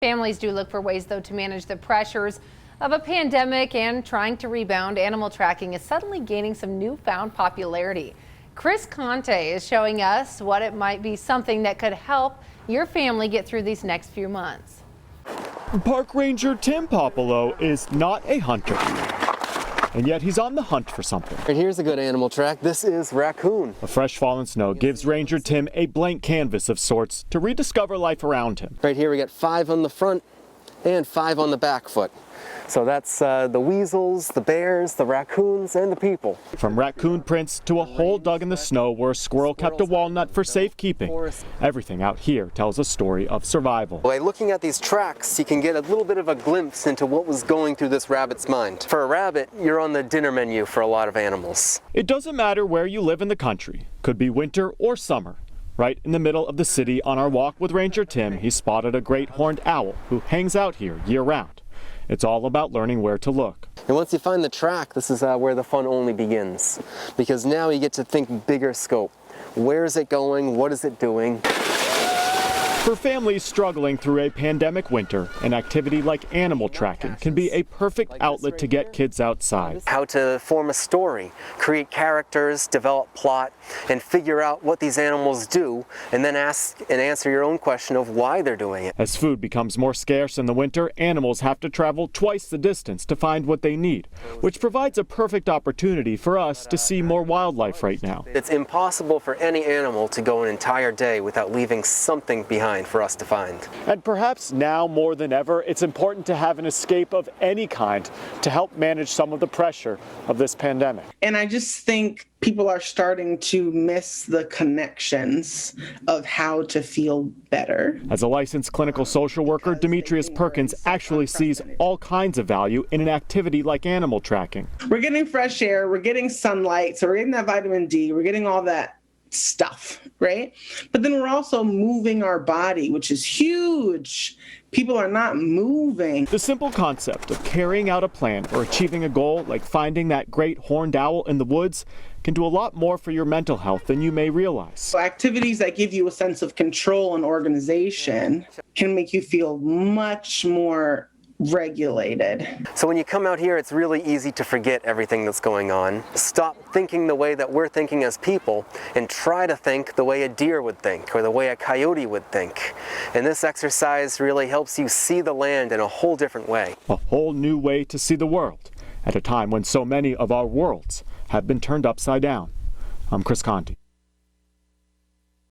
Families do look for ways, though, to manage the pressures of a pandemic and trying to rebound. Animal tracking is suddenly gaining some newfound popularity. Chris Conte is showing us what it might be, something that could help your family get through these next few months. Park Ranger Tim Popolo is not a hunter, and yet he's on the hunt for something. Right, here's a good animal track. This is raccoon. A fresh fallen snow gives Ranger Tim a blank canvas of sorts to rediscover life around him. Right here we got 5 on the front and 5 on the back foot. So that's the weasels, the bears, the raccoons, and the people. From raccoon prints to a hole dug in the snow where a squirrel kept a walnut for safekeeping, everything out here tells a story of survival. By looking at these tracks, you can get a little bit of a glimpse into what was going through this rabbit's mind. For a rabbit, you're on the dinner menu for a lot of animals. It doesn't matter where you live in the country, could be winter or summer. Right in the middle of the city on our walk with Ranger Tim, he spotted a great horned owl who hangs out here year-round. It's all about learning where to look. And once you find the track, this is where the fun only begins. Because now you get to think bigger scope. Where is it going? What is it doing? For families struggling through a pandemic winter, an activity like animal tracking can be a perfect outlet to get kids outside. How to form a story, create characters, develop plot, and figure out what these animals do, and then ask and answer your own question of why they're doing it. As food becomes more scarce in the winter, animals have to travel twice the distance to find what they need, which provides a perfect opportunity for us to see more wildlife right now. It's impossible for any animal to go an entire day without leaving something behind for us to find. And perhaps now more than ever, it's important to have an escape of any kind to help manage some of the pressure of this pandemic. And I just think people are starting to miss the connections of how to feel better. As a licensed clinical social worker, Demetrius Perkins actually sees all kinds of value in an activity like animal tracking. We're getting fresh air, we're getting sunlight, so we're getting that vitamin D, we're getting all that stuff, right? But then we're also moving our body, which is huge. People are not moving. The simple concept of carrying out a plan or achieving a goal, like finding that great horned owl in the woods, can do a lot more for your mental health than you may realize. So activities that give you a sense of control and organization can make you feel much more regulated. So when you come out here, it's really easy to forget everything that's going on. Stop thinking the way that we're thinking as people and try to think the way a deer would think or the way a coyote would think. And this exercise really helps you see the land in a whole different way. A whole new way to see the world at a time when so many of our worlds have been turned upside down. I'm Chris Conte.